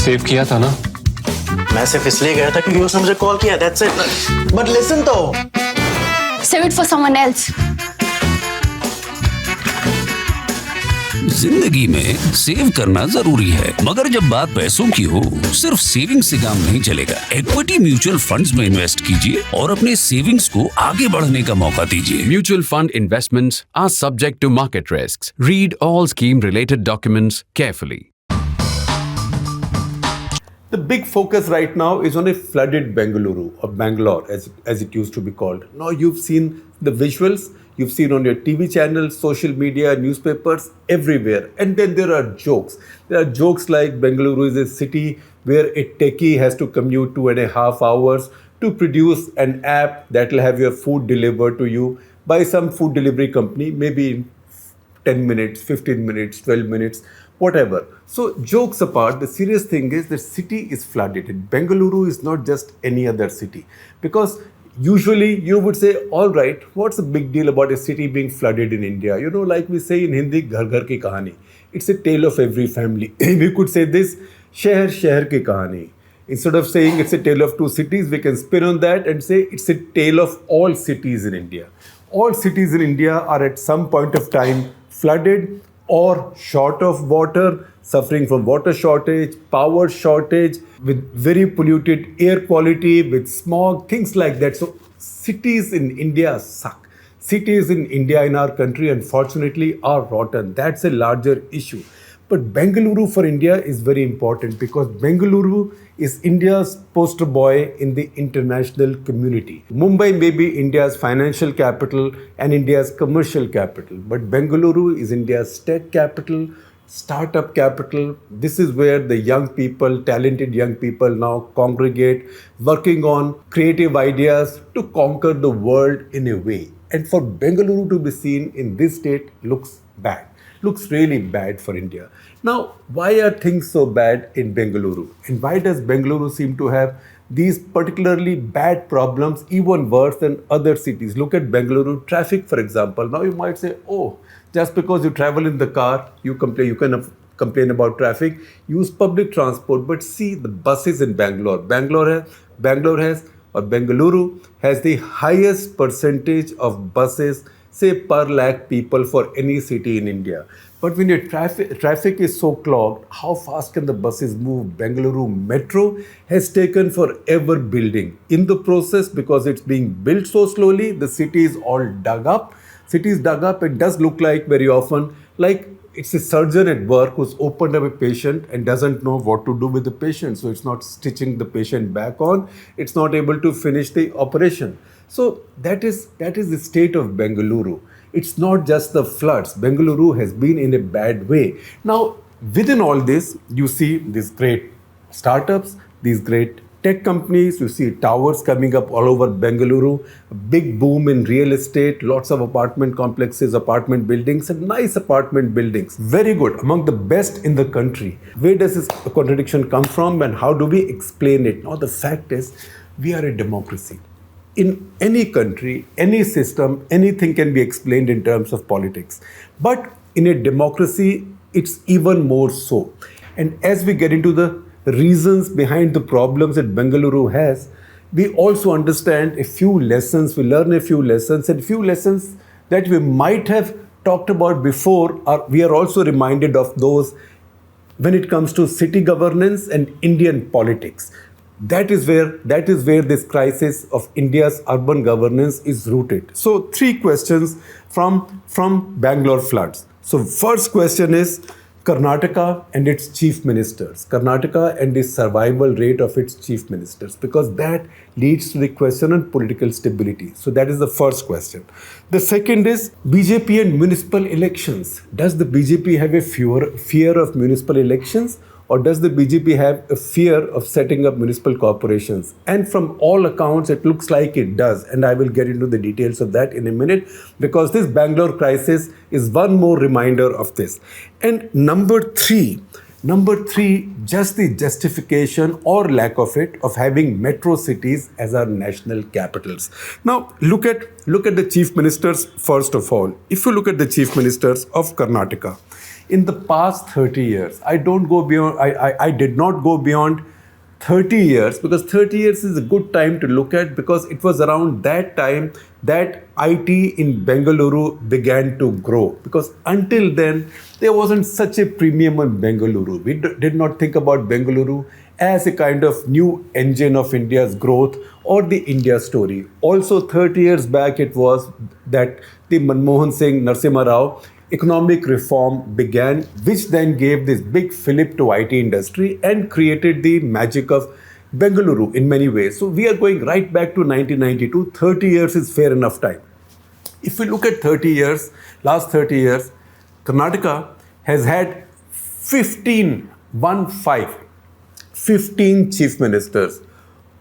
Save किया था ना? मैं सिर्फ इसलिए गया था क्योंकि उसने मुझे कॉल किया, that's it. But listen तो. Save it for someone else. जिंदगी में सेव करना जरूरी है, मगर जब बात पैसों की हो, सिर्फ सेविंग से काम नहीं चलेगा। इक्विटी म्यूचुअल फंड्स में इन्वेस्ट कीजिए और अपने सेविंग्स को आगे बढ़ने का मौका दीजिए। Mutual fund investments are subject to market risks. Read all scheme-related documents carefully. The big focus right now is on a flooded Bengaluru, or Bangalore as it used to be called. Now you've seen the visuals, you've seen on your TV channels, social media, newspapers, everywhere. And then there are jokes. There are jokes like Bengaluru is a city where a techie has to commute 2.5 hours to produce an app that will have your food delivered to you by some food delivery company, maybe in 10 minutes, 15 minutes, 12 minutes, whatever. So jokes apart, the serious thing is the city is flooded. And Bengaluru is not just any other city. Because usually you would say, all right, what's the big deal about a city being flooded in India? You know, like we say in Hindi, ghar ghar ki kahani. It's a tale of every family. We could say this, sheher sheher ki kahani. Instead of saying it's a tale of two cities, we can spin on that and say it's a tale of all cities in India. All cities in India are at some point of time flooded or short of water, suffering from water shortage, power shortage, with very polluted air quality, with smog, things like that. So cities in India suck. Cities in India, in our country, unfortunately, are rotten. That's a larger issue. But Bengaluru for India is very important because Bengaluru is India's poster boy in the international community. Mumbai may be India's financial capital and India's commercial capital, but Bengaluru is India's tech capital, startup capital. This is where the young people, talented young people now congregate, working on creative ideas to conquer the world in a way. And for Bengaluru to be seen in this state looks bad. Looks really bad for India. Now, why are things so bad in Bengaluru? And why does Bengaluru seem to have these particularly bad problems even worse than other cities? Look at Bengaluru traffic, for example. Now you might say, oh, just because you travel in the car, you can complain about traffic, use public transport. But see the buses in Bangalore. Bengaluru has the highest percentage of buses, say, per lakh people for any city in India. But when your traffic is so clogged, how fast can the buses move? Bengaluru Metro has taken forever building. In the process, because it's being built so slowly, the city is all dug up. City is dug up. It does look like very often like it's a surgeon at work who's opened up a patient and doesn't know what to do with the patient. So it's not stitching the patient back on. It's not able to finish the operation. So that is the state of Bengaluru. It's not just the floods. Bengaluru has been in a bad way. Now, within all this, you see these great startups, these great tech companies, you see towers coming up all over Bengaluru, a big boom in real estate, lots of apartment complexes, apartment buildings, and nice apartment buildings. Very good, among the best in the country. Where does this contradiction come from and how do we explain it? Now, the fact is, we are a democracy. In any country, any system, anything can be explained in terms of politics. But in a democracy, it's even more so. And as we get into the reasons behind the problems that Bengaluru has, we also understand a few lessons, we learn a few lessons, and few lessons that we might have talked about before, we are also reminded of those when it comes to city governance and Indian politics. That is where this crisis of India's urban governance is rooted. So 3 questions from Bangalore floods. So first question is Karnataka and its chief ministers. Karnataka and the survival rate of its chief ministers, because that leads to the question on political stability. So that is the first question. The second is BJP and municipal elections. Does the BJP have a fear of municipal elections? Or does the BJP have a fear of setting up municipal corporations? And from all accounts, it looks like it does. And I will get into the details of that in a minute, because this Bangalore crisis is one more reminder of this. And number three, just the justification or lack of it of having metro cities as our national capitals. Now, look at the chief ministers first of all. If you look at the chief ministers of Karnataka, in the past 30 years, I don't go beyond, I did not go beyond 30 years, because 30 years is a good time to look at, because it was around that time that IT in Bengaluru began to grow. Because until then, there wasn't such a premium on Bengaluru. We did not think about Bengaluru as a kind of new engine of India's growth or the India story. Also, 30 years back, it was that the Manmohan Singh Narasimha Rao economic reform began, which then gave this big fillip to IT industry and created the magic of Bengaluru in many ways. So we are going right back to 1992. 30 years is fair enough time. If we look at 30 years, last 30 years, Karnataka has had 15 chief ministers.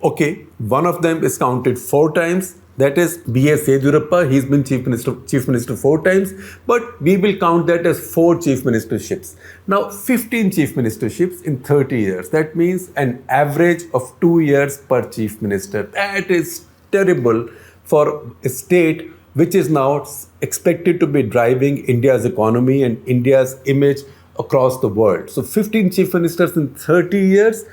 Okay, one of them is counted 4 times. That is B.S. Yediyurappa. He's been chief minister 4 times, but we will count that as 4 chief ministerships. Now, 15 chief ministerships in 30 years. That means an average of 2 years per chief minister. That is terrible for a state which is now expected to be driving India's economy and India's image across the world. So 15 chief ministers in 30 years.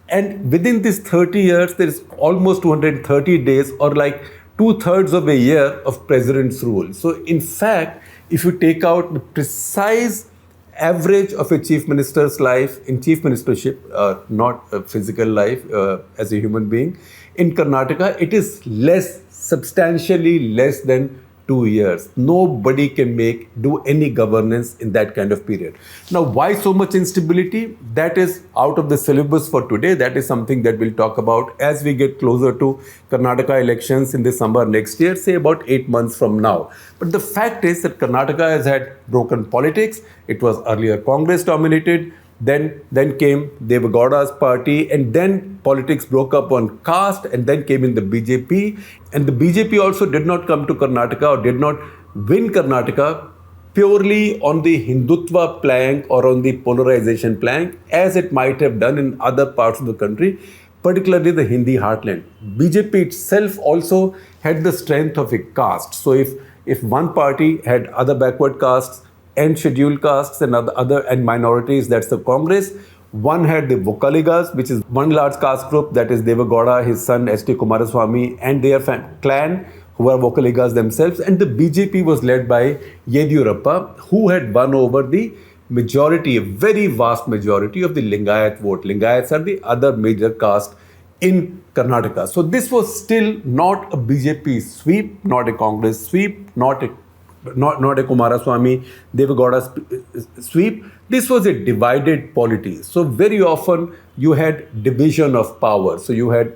And within this 30 years, there is almost 230 days, or like 2/3 of a year of president's rule. So in fact, if you take out the precise average of a chief minister's life in chief ministership, not a physical life as a human being, in Karnataka, it is substantially less than 2 years. Nobody can do any governance in that kind of period. Now, why so much instability? That is out of the syllabus for today. That is something that we'll talk about as we get closer to Karnataka elections in the summer next year, say about 8 months from now. But the fact is that Karnataka has had broken politics. It was earlier Congress dominated. Then came Devagowda's party, and then politics broke up on caste, and then came in the BJP. And the BJP also did not come to Karnataka, or did not win Karnataka purely on the Hindutva plank or on the polarization plank, as it might have done in other parts of the country, particularly the Hindi heartland. BJP itself also had the strength of a caste. So if one party had other backward castes and scheduled castes and other and minorities, that's the Congress. One had the Vokaligas, which is one large caste group, that is Devagowda, his son S.T. Kumaraswamy, and their clan, who are Vokaligas themselves. And the BJP was led by Yediyurappa, who had won over the majority, a very vast majority of the Lingayat vote. Lingayats are the other major caste in Karnataka. So this was still not a BJP sweep, not a Congress sweep, not a Kumaraswamy, Devagowda sweep. This was a divided polity. So very often you had division of power. So you had,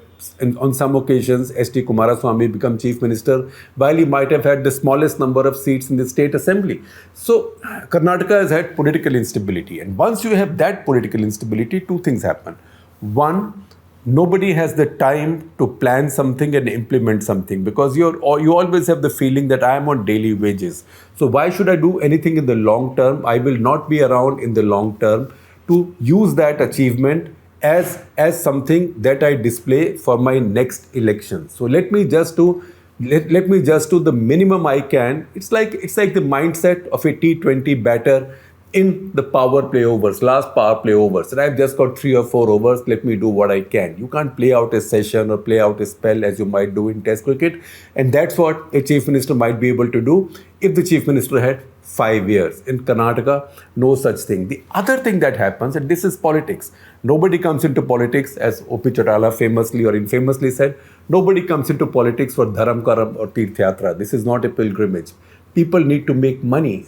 on some occasions, S.T. Kumaraswamy become chief minister, while he might have had the smallest number of seats in the state assembly. So Karnataka has had political instability. And once you have that political instability, 2 things happen. One, nobody has the time to plan something and implement something, because you always have the feeling that I am on daily wages. So why should I do anything in the long term? I will not be around in the long term to use that achievement as something that I display for my next election. So let me just do the minimum I can. It's like the mindset of a T20 batter in the power play overs, last power play overs. And I've just got 3 or 4 overs. Let me do what I can. You can't play out a session or play out a spell as you might do in Test cricket. And that's what a chief minister might be able to do if the chief minister had 5 years. In Karnataka, no such thing. The other thing that happens, and this is politics. Nobody comes into politics, as O.P. Chautala famously or infamously said, nobody comes into politics for dharam karam or tirth yatra. This is not a pilgrimage. People need to make money,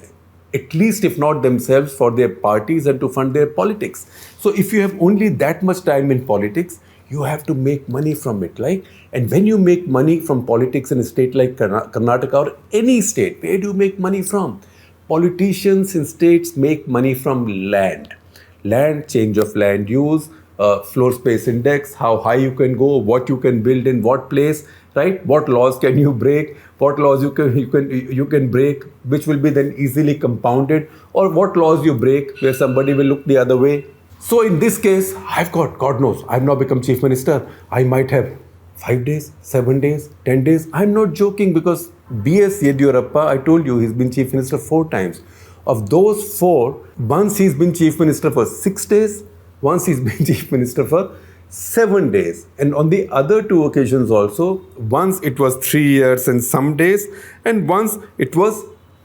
at least if not themselves, for their parties and to fund their politics. So if you have only that much time in politics, you have to make money from it. And when you make money from politics in a state like Karnataka or any state, where do you make money from? Politicians in states make money from land. Land, change of land use, floor space index, how high you can go, what you can build in what place, right? What laws can you break? What laws you can break, which will be then easily compounded, or what laws you break where somebody will look the other way. So in this case, I've got, God knows, I've now become chief minister. I might have 5 days, 7 days, 10 days. I'm not joking, because B.S. Yediyurappa, I told you, he's been chief minister 4 times. Of those 4, once he's been chief minister for 6 days, once he's been chief minister for 7 days. And on the other 2 occasions also, once it was 3 years and some days, and once it was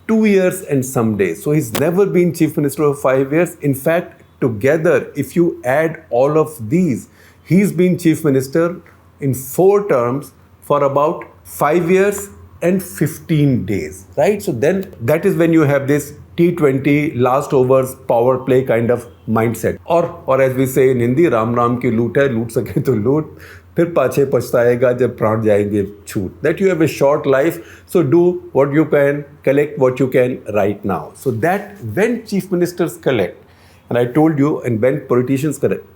2 years and some days. So he's never been chief minister for 5 years. In fact, together, if you add all of these, he's been chief minister in 4 terms for about 5 years and 15 days, right? So then that is when you have this T20 last overs power play kind of mindset. Or as we say in Hindi, Ram Ram ki loot hai, loot sake to loot, फिर पाछे पछताएगा जब प्राण जाएंगे छूट. That you have a short life, so do what you can, collect what you can right now. So that when chief ministers collect, and I told you, and when politicians collect,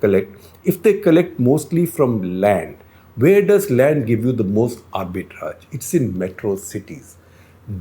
if they collect mostly from land, where does land give you the most arbitrage? It's in metro cities.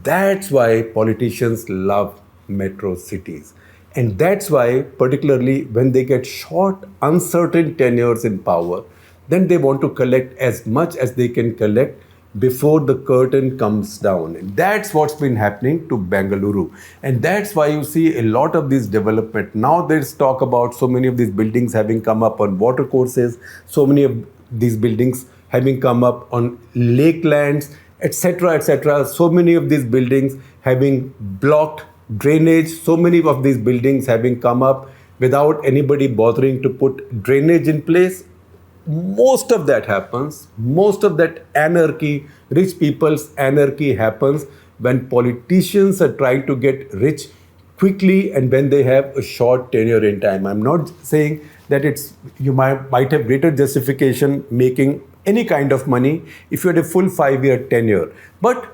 That's why politicians love metro cities. And that's why, particularly when they get short, uncertain tenures in power, then they want to collect as much as they can collect before the curtain comes down. And that's what's been happening to Bengaluru. And that's why you see a lot of this development. Now there's talk about so many of these buildings having come up on water courses, so many of these buildings having come up on lakelands, etc., etc. So many of these buildings having blocked drainage, so many of these buildings having come up without anybody bothering to put drainage in place. Most of that happens, most of that anarchy, rich people's anarchy happens when politicians are trying to get rich quickly and when they have a short tenure in time. I'm not saying that you might have greater justification making any kind of money if you had a full 5-year tenure. But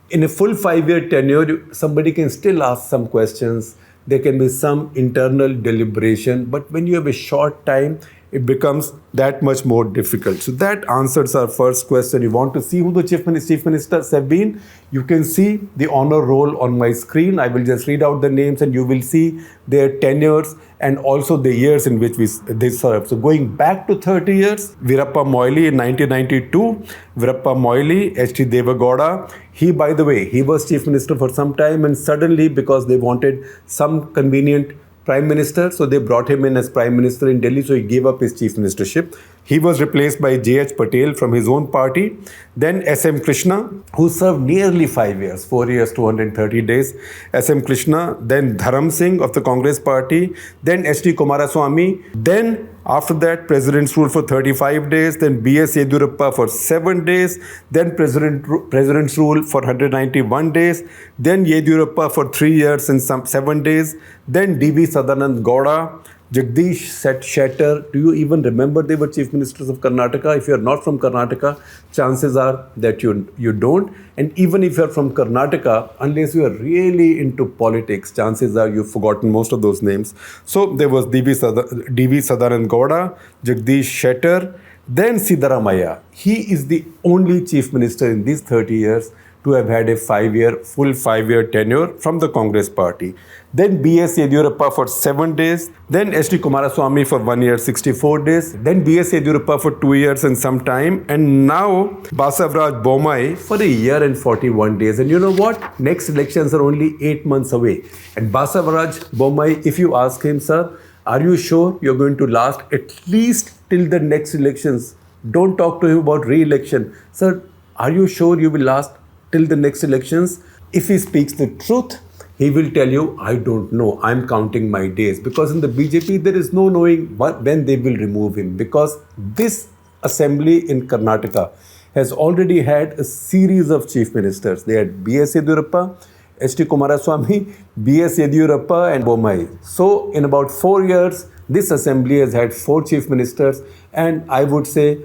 in a full 5-year tenure, somebody can still ask some questions. There can be some internal deliberation. But when you have a short time, it becomes that much more difficult. So that answers our first question. You want to see who the chief ministers have been? You can see the honor roll on my screen. I will just read out the names and you will see their tenures and also the years in which they served. So going back to 30 years, Veerappa Moily in 1992, Veerappa Moily, H.T. Devagowda. He, by the way, he was chief minister for some time and suddenly, because they wanted some convenient Prime Minister, so they brought him in as Prime Minister in Delhi, so he gave up his chief ministership. He was replaced by J.H. Patel from his own party. Then S.M. Krishna, who served nearly 5 years, 4 years, 230 days. S.M. Krishna, then Dharam Singh of the Congress party, then H.D. Kumaraswamy, then after that, President's rule for 35 days, then B.S. Yediyurappa for 7 days, then President's rule for 191 days, then Yediyurappa for 3 years and 7 days, then D.V. Sadanand Gowda, Jagdish Shettar. Do you even remember they were chief ministers of Karnataka? If you are not from Karnataka, chances are that you don't. And even if you are from Karnataka, unless you are really into politics, chances are you've forgotten most of those names. So there was D.V. Sadanand Gowda, Jagdish Shettar, then Siddaramaiah. He is the only chief minister in these 30 years to have had a full 5-year tenure from the Congress party. Then B.S. Yediyurappa for 7 days, then H.D. Kumaraswamy for 1 year, 64 days, then B.S. Yediyurappa for 2 years and some time, and now Basavaraj Bommai for a year and 41 days. And you know what? Next elections are only 8 months away. And Basavaraj Bommai, if you ask him, sir, are you sure you're going to last at least till the next elections? Don't talk to him about re-election. Sir, are you sure you will last till the next elections? If he speaks the truth, he will tell you, I don't know, I'm counting my days. Because in the BJP, there is no knowing when they will remove him. Because this assembly in Karnataka has already had a series of chief ministers. They had B.S. Yediyurappa, H.D. Kumaraswamy, B.S. Yediyurappa and Bommai. So in about 4 years, this assembly has had 4 chief ministers. And I would say,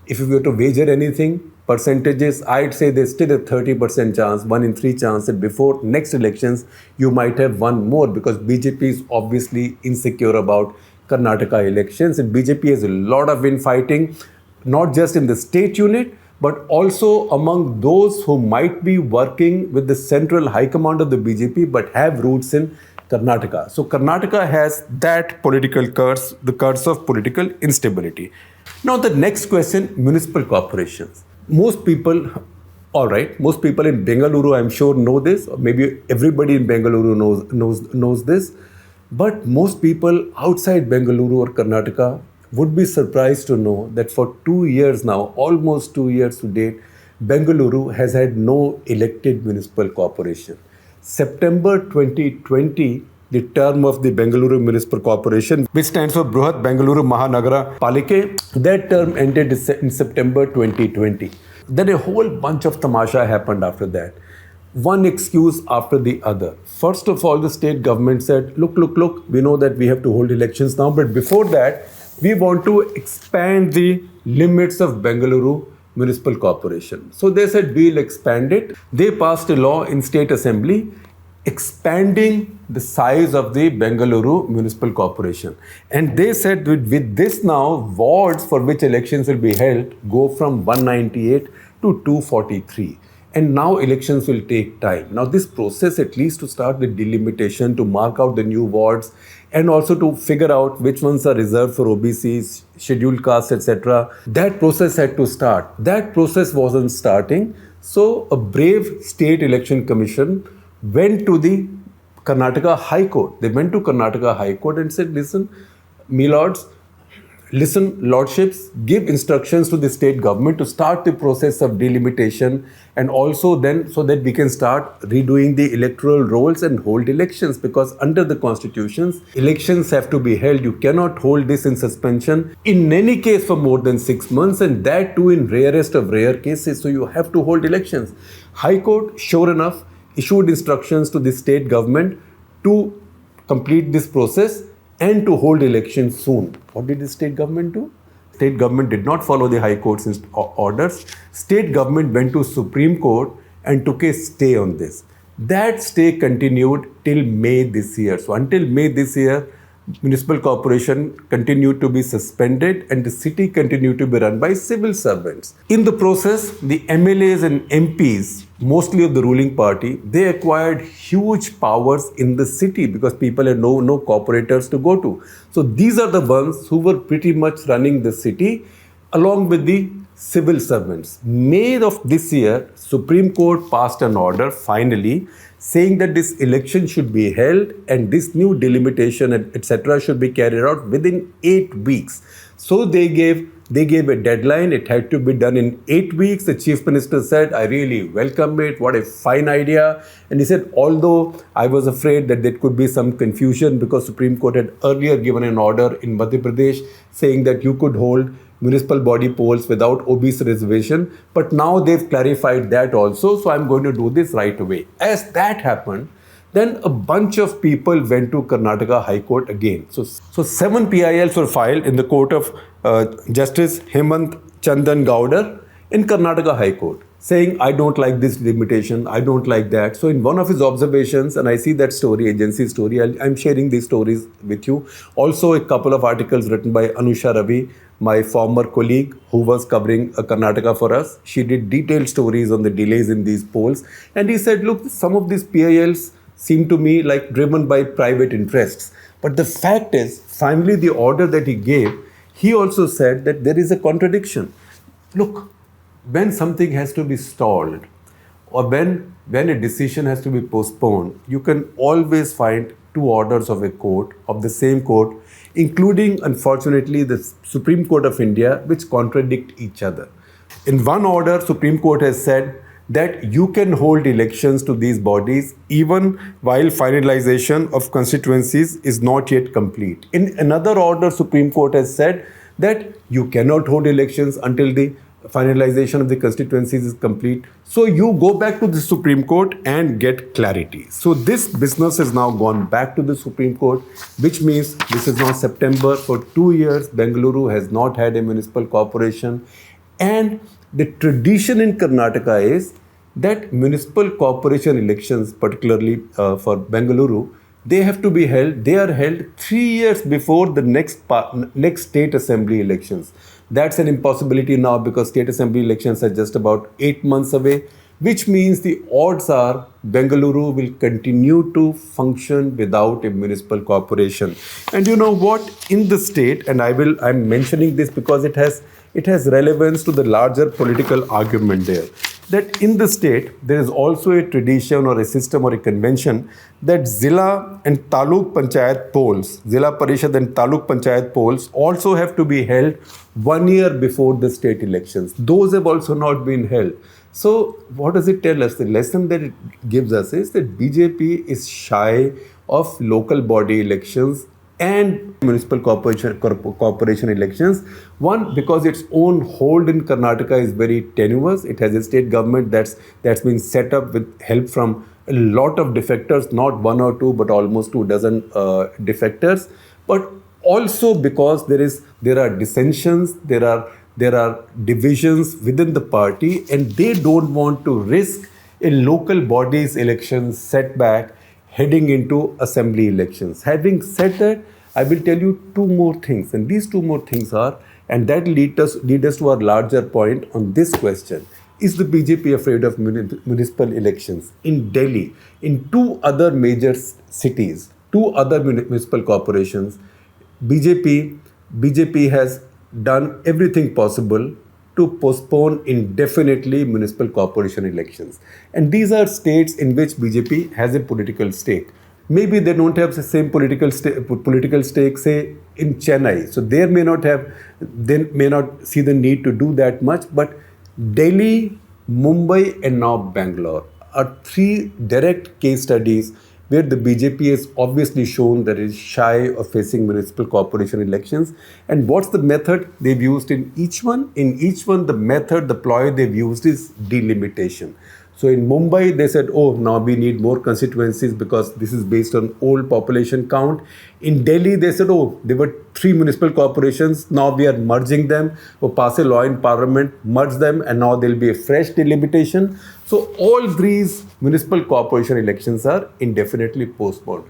if you were to wager anything, percentages, I'd say there's still a 30% chance, 1 in 3 chance that before next elections, you might have won more, because BJP is obviously insecure about Karnataka elections. And BJP has a lot of infighting, not just in the state unit, but also among those who might be working with the central high command of the BJP, but have roots in Karnataka. So Karnataka has that political curse, the curse of political instability. Now the next question, municipal corporations. Most people All right, most people in Bengaluru, I'm sure, know this, or maybe everybody in Bengaluru knows this. But most people outside Bengaluru or Karnataka would be surprised to know that for 2 years now, almost 2 years to date, Bengaluru has had no elected municipal corporation. September 2020, the term of the Bengaluru Municipal Corporation, which stands for Bruhat Bengaluru Mahanagara Palike, that term ended in September 2020. Then a whole bunch of tamasha happened after that. One excuse after the other. First of all, the state government said, look, we know that we have to hold elections now, but before that, we want to expand the limits of Bengaluru Municipal Corporation. So they said, we'll expand it. They passed a law in State Assembly expanding the size of the Bengaluru Municipal Corporation. And they said with this now, wards for which elections will be held go from 198 to 243. And now elections will take time. Now this process, at least to start the delimitation, to mark out the new wards, and also to figure out which ones are reserved for OBCs, scheduled castes, etc. That process had to start. That process wasn't starting. So a brave state election commission went to the Karnataka High Court. They went to Karnataka High Court and said, listen, me lords, listen, lordships, give instructions to the state government to start the process of delimitation, and also then so that we can start redoing the electoral rolls and hold elections, because under the constitutions, elections have to be held. You cannot hold this in suspension in any case for more than 6 months, and that too in rarest of rare cases. So you have to hold elections. High Court, sure enough, issued instructions to the state government to complete this process and to hold elections soon. What did the state government do? State government did not follow the High Court's orders. State government went to Supreme Court and took a stay on this. That stay continued till May this year. So until May this year, municipal corporation continued to be suspended and the city continued to be run by civil servants. In the process, the MLAs and MPs, mostly of the ruling party, they acquired huge powers in the city because people had no corporators to go to. So these are the ones who were pretty much running the city along with the civil servants. May of this year, Supreme Court passed an order finally saying that this election should be held and this new delimitation, etc., should be carried out within 8 weeks. So they gave a deadline. It had to be done in 8 weeks. The Chief Minister said, I really welcome it. What a fine idea. And he said, although I was afraid that there could be some confusion because Supreme Court had earlier given an order in Madhya Pradesh saying that you could hold municipal body polls without OBC reservation. But now they've clarified that also. So I'm going to do this right away. As that happened, then a bunch of people went to Karnataka High Court again. So 7 PILs were filed in the court of Justice Hemant Chandan Gowder in Karnataka High Court, saying, I don't like this limitation, I don't like that. So in one of his observations, and I see that story, agency story, I'm sharing these stories with you. Also a couple of articles written by Anusha Ravi, my former colleague who was covering Karnataka for us. She did detailed stories on the delays in these polls. And he said, look, some of these PILs seem to me like driven by private interests. But the fact is, finally the order that he gave, he also said that there is a contradiction. Look, when something has to be stalled or when a decision has to be postponed, you can always find 2 orders of a court, of the same court, including, unfortunately, the Supreme Court of India, which contradict each other. In one order, Supreme Court has said that you can hold elections to these bodies even while finalization of constituencies is not yet complete. In another order, Supreme Court has said that you cannot hold elections until the finalization of the constituencies is complete. So you go back to the Supreme Court and get clarity. So this business has now gone back to the Supreme Court, which means this is now September. For 2 years, Bengaluru has not had a municipal corporation. And the tradition in Karnataka is that municipal corporation elections, particularly for Bengaluru, they have to be held, they are held 3 years before the next state assembly elections. That's an impossibility now because state assembly elections are just about 8 months away, which means the odds are Bengaluru will continue to function without a municipal corporation. And you know what? In the state, and I'm mentioning this because it has relevance to the larger political argument there. that in the state, there is also a tradition or a system or a convention that Zilla and Taluk Panchayat polls, Zilla Parishad and Taluk Panchayat polls also have to be held 1 year before the state elections. Those have also not been held. So what does it tell us? The lesson that it gives us is that BJP is shy of local body elections and municipal corporation elections. One, because its own hold in Karnataka is very tenuous. It has a state government that's been set up with help from a lot of defectors, not one or two, but almost 24 defectors. But also because there are dissensions, there are divisions within the party, and they don't want to risk a local body's election setback heading into assembly elections. Having said that, I will tell you two more things, and these two more things are, and that lead us to our larger point on this question. Is the BJP afraid of municipal elections? In Delhi, in two other major cities, two other municipal corporations, BJP has done everything possible to postpone indefinitely municipal corporation elections. And these are states in which BJP has a political stake. Maybe they don't have the same political stake, say, in Chennai. So they may not see the need to do that much. But Delhi, Mumbai, and now Bangalore are three direct case studies where the BJP has obviously shown that it is shy of facing municipal corporation elections. And what's the method they've used in each one? In each one, the ploy they've used is delimitation. So in Mumbai, they said, oh, now we need more constituencies because this is based on old population count. In Delhi, they said, oh, there were 3 municipal corporations. Now we are merging them. We'll pass a law in parliament, merge them, and now there'll be a fresh delimitation. So all these municipal corporation elections are indefinitely postponed.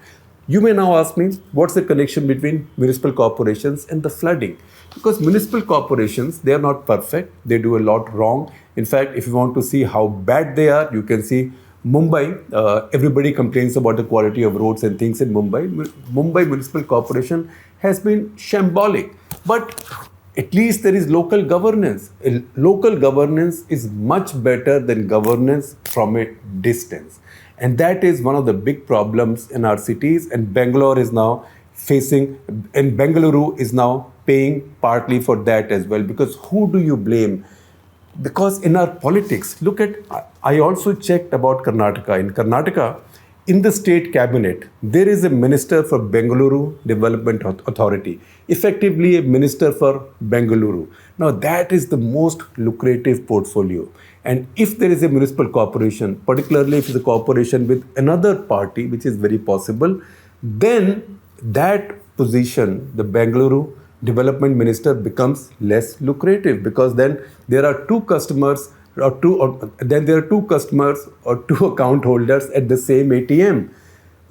You may now ask me, what's the connection between municipal corporations and the flooding? Because municipal corporations, they are not perfect. They do a lot wrong. In fact, if you want to see how bad they are, you can see Mumbai. Everybody complains about the quality of roads and things in Mumbai. Mumbai Municipal Corporation has been shambolic. But at least there is local governance. Local governance is much better than governance from a distance. And that is one of the big problems in our cities. And Bengaluru is now paying partly for that as well. Because who do you blame? Because in our politics, I also checked about Karnataka. In Karnataka, in the state cabinet, there is a minister for Bengaluru Development Authority, effectively a minister for Bengaluru. Now that is the most lucrative portfolio. And if there is a municipal corporation, particularly if it's a corporation with another party, which is very possible, then that position, the Bengaluru development minister, becomes less lucrative, because then there are two customers or two account holders at the same ATM.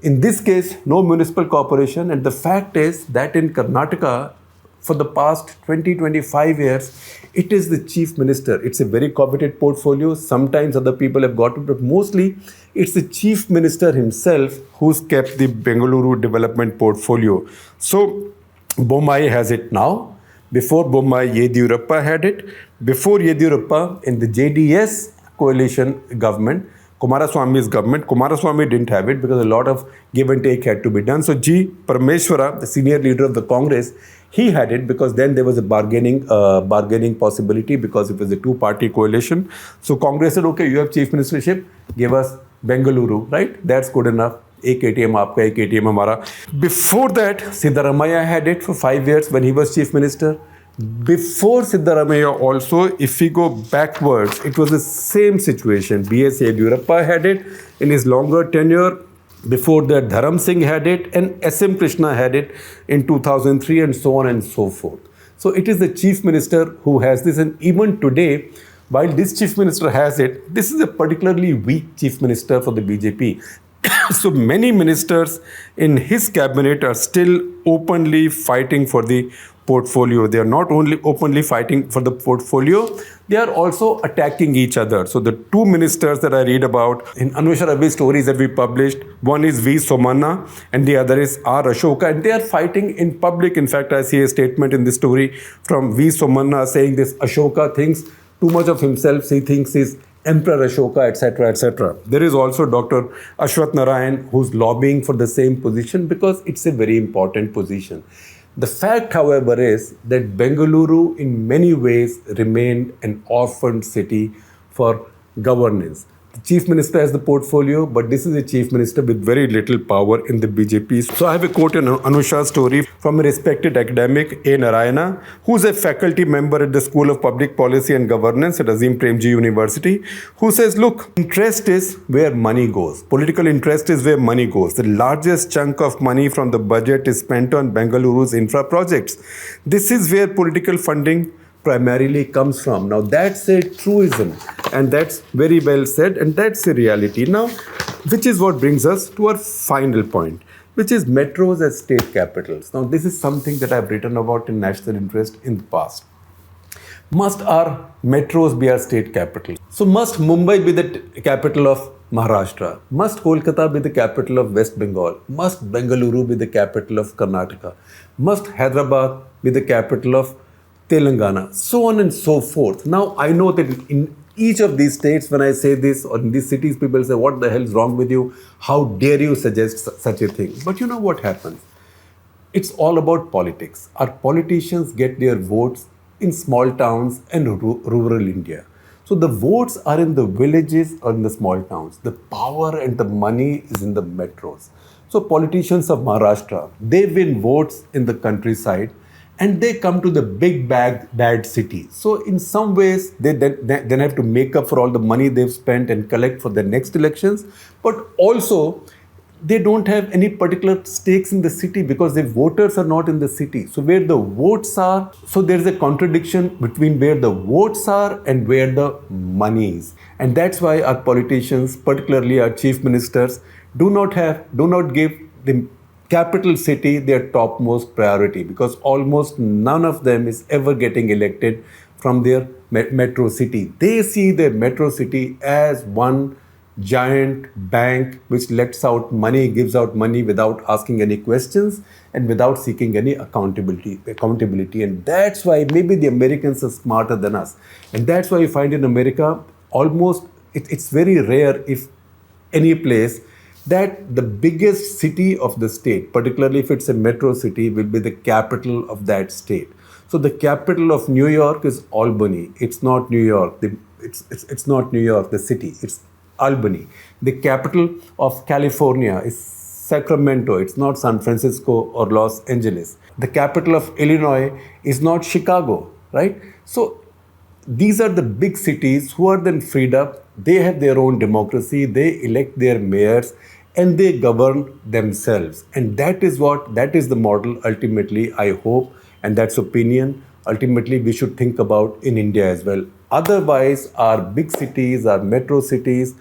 In this case, no municipal corporation, and the fact is that in Karnataka, for the past 20-25 years, it is the chief minister. It's a very coveted portfolio. Sometimes other people have got it, but mostly it's the chief minister himself who's kept the Bengaluru development portfolio. So Bommai has it now. Before Bommai, Yediyurappa had it. Before Yediyurappa, in the JDS coalition government, Kumaraswamy's government, Kumaraswamy didn't have it because a lot of give and take had to be done. So G. Parameswara, the senior leader of the Congress, he had it because then there was a bargaining possibility because it was a two-party coalition. So Congress said, okay, you have chief ministership, give us Bengaluru, right? That's good enough. एक ATM आपका, एक ATM हमारा. Before that, Siddaramaiah had it for 5 years when he was chief minister. Before Siddaramaiah also, if we go backwards, it was the same situation. B.S. Yediyurappa had it in his longer tenure. Before that, Dharam Singh had it, and S.M. Krishna had it in 2003, and so on and so forth. So it is the chief minister who has this, and even today, while this chief minister has it, this is a particularly weak chief minister for the BJP. So many ministers in his cabinet are still openly fighting for the portfolio. They are not only openly fighting for the portfolio, they are also attacking each other. So the two ministers that I read about in Anusha Ravi's stories that we published, one is V. Somanna and the other is R. Ashoka, and they are fighting in public. In fact, I see a statement in this story from V. Somanna saying this: Ashoka thinks too much of himself. He thinks he's Emperor Ashoka, etc., etc. There is also Dr. Ashwath Narayan, who's lobbying for the same position because it's a very important position. The fact, however, is that Bengaluru in many ways remained an orphaned city for governance. The chief minister has the portfolio, but this is a chief minister with very little power in the BJP. So I have a quote in Anusha's story from a respected academic, A. Narayana, who's a faculty member at the School of Public Policy and Governance at Azim Premji University, who says, look, interest is where money goes. Political interest is where money goes. The largest chunk of money from the budget is spent on Bengaluru's infra projects. This is where political funding primarily comes from. Now that's a truism, and that's very well said, and that's a reality. Now, which is what brings us to our final point, which is metros as state capitals. Now this is something that I've written about in National Interest in the past. Must our metros be our state capital? So must Mumbai be the capital of Maharashtra? Must Kolkata be the capital of West Bengal? Must Bengaluru be the capital of Karnataka? Must Hyderabad be the capital of Telangana, so on and so forth. Now, I know that in each of these states, when I say this, or in these cities, people say, what the hell is wrong with you? How dare you suggest such a thing? But you know what happens? It's all about politics. Our politicians get their votes in small towns and rural India. So the votes are in the villages or in the small towns. The power and the money is in the metros. So politicians of Maharashtra, they win votes in the countryside, and they come to the big bad city. So in some ways, they then have to make up for all the money they've spent and collect for the next elections. But also, they don't have any particular stakes in the city because the voters are not in the city. So where the votes are, so there's a contradiction between where the votes are and where the money is. And that's why our politicians, particularly our chief ministers, do not give the capital city their topmost priority, because almost none of them is ever getting elected from their metro city. They see their metro city as one giant bank which lets out money, gives out money without asking any questions and without seeking any accountability. And that's why maybe the Americans are smarter than us. And that's why you find in America, almost it's very rare, if any place, that the biggest city of the state, particularly if it's a metro city, will be the capital of that state. So the capital of New York is Albany. It's not New York. It's not New York, the city. It's Albany. The capital of California is Sacramento. It's not San Francisco or Los Angeles. The capital of Illinois is not Chicago, right? So these are the big cities who are then freed up. They have their own democracy. They elect their mayors and they govern themselves. And that is the model ultimately, I hope, and that's opinion, ultimately we should think about in India as well. Otherwise, our big cities, our metro cities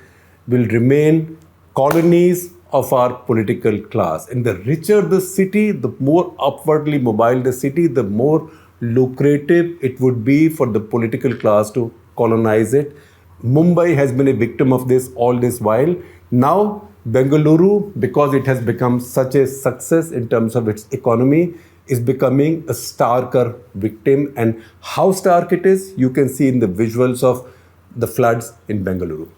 will remain colonies of our political class. And the richer the city, the more upwardly mobile the city, the more lucrative it would be for the political class to colonize it. Mumbai has been a victim of this all this while. Now, Bengaluru, because it has become such a success in terms of its economy, is becoming a starker victim. And how stark it is, you can see in the visuals of the floods in Bengaluru.